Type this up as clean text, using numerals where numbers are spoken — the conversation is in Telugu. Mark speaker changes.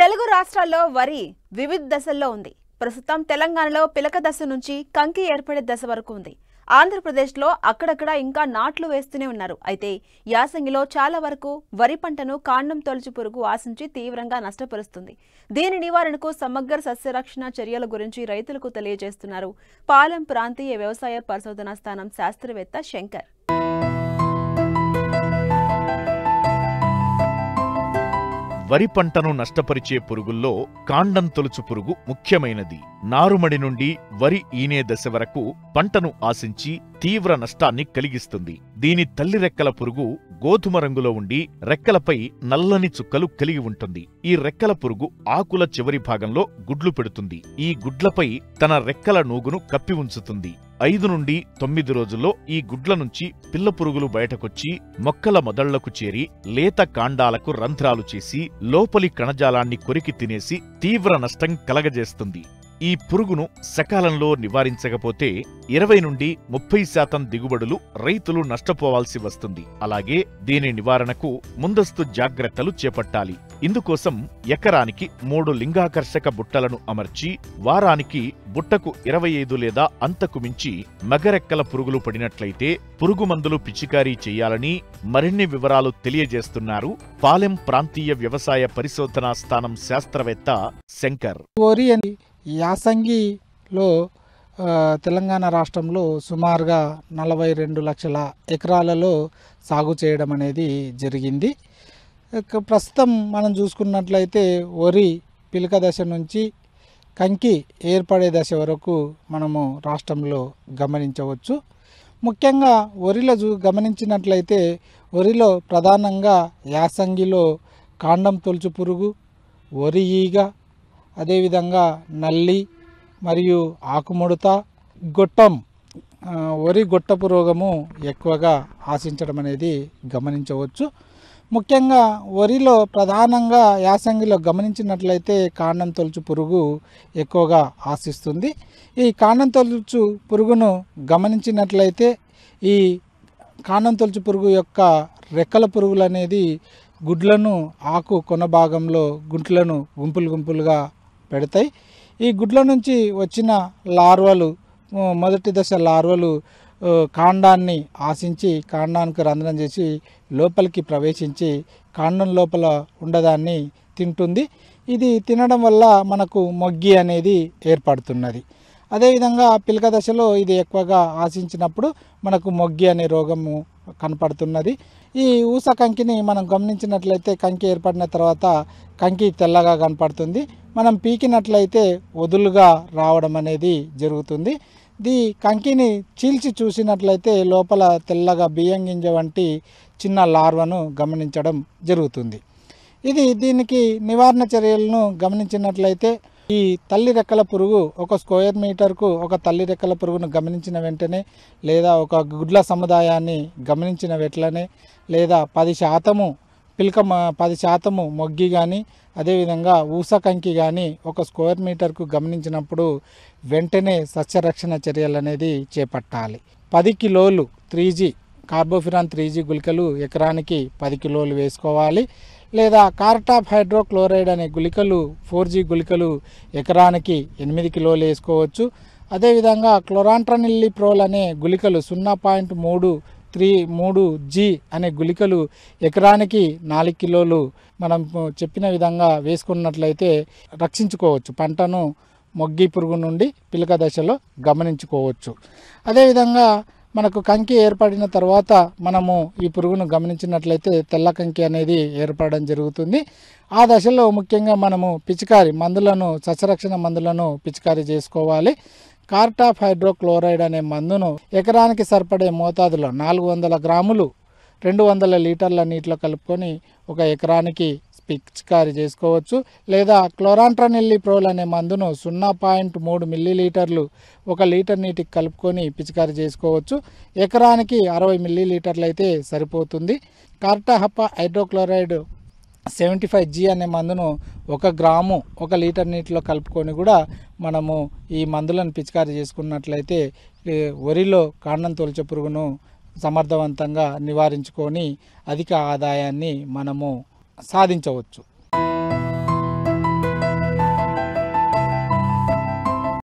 Speaker 1: తెలుగు రాష్ట్రాల్లో వరి వివిధ దశల్లో ఉంది. ప్రస్తుతం తెలంగాణలో పిలక దశ నుంచి కంకి ఏర్పడే దశ వరకు ఉంది. ఆంధ్రప్రదేశ్లో అక్కడక్కడ ఇంకా నాట్లు వేస్తూనే ఉన్నారు. అయితే యాసంగిలో చాలా వరకు వరి పంటను కాండం తొలచు పురుగు ఆశించి తీవ్రంగా నష్టపరుస్తుంది. దీని నివారణకు సమగ్ర సస్యరక్షణ చర్యల గురించి రైతులకు తెలియజేస్తున్నారు పాలెం ప్రాంతీయ వ్యవసాయ పరిశోధనా స్థానం శాస్త్రవేత్త శంకర్.
Speaker 2: వరి పంటను నష్టపరిచే పురుగుల్లో కాండం తొలుచు పురుగు ముఖ్యమైనది. నారుమడి నుండి వరి ఈనే దశ వరకు పంటను ఆశించి తీవ్ర నష్టాన్ని కలిగిస్తుంది. దీని తల్లి రెక్కల పురుగు గోధుమ రంగులో ఉండి రెక్కలపై నల్లని చుక్కలు కలిగి ఉంటుంది. ఈ రెక్కల పురుగు ఆకుల చివరి భాగంలో గుడ్లు పెడుతుంది. ఈ గుడ్లపై తన రెక్కల నూగును కప్పి ఉంచుతుంది. 5 నుండి 9 రోజుల్లో ఈ గుడ్ల నుంచి పిల్ల పురుగులు బయటకొచ్చి మొక్కల మొదళ్లకు చేరి లేత కాండాలకు రంధ్రాలు చేసి లోపలి కణజాలాన్ని కొరికి తినేసి తీవ్ర నష్టం కలగజేస్తుంది. ఈ పురుగును సకాలంలో నివారించకపోతే 20 నుండి 30% దిగుబడులు రైతులు నష్టపోవాల్సి వస్తుంది. అలాగే దీని నివారణకు ముందస్తు జాగ్రత్తలు చేపట్టాలి. ఇందుకోసం ఎకరానికి 3 లింగాకర్షక బుట్టలను అమర్చి వారానికి బుట్టకు 25 లేదా అంతకు మించి మగరెక్కల పురుగులు పడినట్లయితే పురుగు మందులు పిచికారీ చేయాలని మరిన్ని వివరాలు తెలియజేస్తున్నారు పాలెం ప్రాంతీయ వ్యవసాయ పరిశోధనా స్థానం శాస్త్రవేత్త శంకర్.
Speaker 3: యాసంగిలో తెలంగాణ రాష్ట్రంలో సుమారుగా 42 లక్షల ఎకరాలలో సాగు చేయడం అనేది జరిగింది. ప్రస్తుతం మనం చూసుకున్నట్లయితే వరి పిలక దశ నుంచి కంకి ఏర్పడే దశ వరకు మనము రాష్ట్రంలో గమనించవచ్చు. ముఖ్యంగా వరిలో గమనించినట్లయితే వరిలో ప్రధానంగా యాసంగిలో కాండం తొలుచు పురుగు, వరి ఈగ, అదేవిధంగా నల్లి మరియు ఆకుముడత, గొట్టం వరి గొట్టపు రోగము ఎక్కువగా ఆశించడం అనేది గమనించవచ్చు. ముఖ్యంగా వరిలో ప్రధానంగా యాసంగిలో గమనించినట్లయితే కాండం తొలుచు పురుగు ఎక్కువగా ఆశిస్తుంది. ఈ కాండం తొలుచు పురుగును గమనించినట్లయితే ఈ కాండం తొలుచు పురుగు యొక్క రెక్కల పురుగులు అనేది గుడ్లను ఆకు కొన భాగంలో గుడ్లను గుంపులుగా పెడతాయి. ఈ గుడ్ల నుంచి వచ్చిన లార్వలు మొదటి దశ లార్వలు కాండాన్ని ఆశించి కాండానికి రంధ్రం చేసి లోపలికి ప్రవేశించి కాండం లోపల ఉండదాన్ని తింటుంది. ఇది తినడం వల్ల మనకు మొగ్గి అనేది ఏర్పడుతున్నది. అదేవిధంగా పిలక దశలో ఇది ఎక్కువగా ఆశించినప్పుడు మనకు మొగ్గి అనే రోగము కనపడుతున్నది. ఈ ఊస కంకిని మనం గమనించినట్లయితే కంకి ఏర్పడిన తర్వాత కంకి తెల్లగా కనపడుతుంది. మనం పీకినట్లయితే వదులుగా రావడం అనేది జరుగుతుంది. కంకిని చీల్చి చూసినట్లయితే లోపల తెల్లగా బియ్యం గింజ వంటి చిన్న లార్వను గమనించడం జరుగుతుంది. దీనికి నివారణ చర్యలను గమనించినట్లయితే ఈ తల్లి రెక్కల పురుగు ఒక స్క్వేర్ మీటర్కు ఒక తల్లి రెక్కల పురుగును గమనించిన వెంటనే లేదా ఒక గుడ్ల సముదాయాన్ని గమనించిన వెంటనే లేదా 10% పిలక 10% మొగ్గి కానీ అదేవిధంగా ఊస కంకి కానీ ఒక స్క్వేర్ మీటర్కు గమనించినప్పుడు వెంటనే సస్యరక్షణ చర్యలు అనేది చేపట్టాలి. 10 కిలోలు 3G కార్బోఫిరాన్ 3G గుళికలు ఎకరానికి 10 కిలోలు వేసుకోవాలి. లేదా కార్టాప్ హైడ్రోక్లోరైడ్ అనే గుళికలు 4G గుళికలు ఎకరానికి 8 కిలోలు వేసుకోవచ్చు. అదేవిధంగా క్లోరాంట్రనిల్లిప్రోల్ అనే గుళికలు 0.3G అనే గుళికలు ఎకరానికి 4 కిలోలు మనం చెప్పిన విధంగా వేసుకున్నట్లయితే రక్షించుకోవచ్చు. పంటను మొగ్గి పురుగు నుండి పిలక దశలో గమనించుకోవచ్చు. అదేవిధంగా మనకు కంకి ఏర్పడిన తర్వాత మనము ఈ పురుగును గమనించినట్లయితే తెల్ల కంకి అనేది ఏర్పడడం జరుగుతుంది. ఆ దశలో ముఖ్యంగా మనము పిచికారి మందులను సస్యరక్షణ మందులను పిచికారీ చేసుకోవాలి. కార్టాప్ హైడ్రోక్లోరైడ్ అనే మందును ఎకరానికి సరిపడే మోతాదులో 400 గ్రాములు 200 లీటర్ల నీటిలో కలుపుకొని ఒక ఎకరానికి పిచికారీ చేసుకోవచ్చు. లేదా క్లోరాంట్రనిల్లిప్రోల్ అనే మందును 0.3 మిల్లీలీటర్లు 1 లీటర్ నీటికి కలుపుకొని పిచికారీ చేసుకోవచ్చు. ఎకరానికి 60 మిల్లీలీటర్లు అయితే సరిపోతుంది. కార్టాప్ హైడ్రోక్లోరైడ్ 75G అనే మందును 1 గ్రాము 1 లీటర్ నీటిలో కలుపుకొని కూడా మనము ఈ మందులను పిచికారీ చేసుకున్నట్లయితే వరిలో కాండం తొలచు పురుగును సమర్థవంతంగా నివారించుకొని అధిక ఆదాయాన్ని మనము సాధించవచ్చు.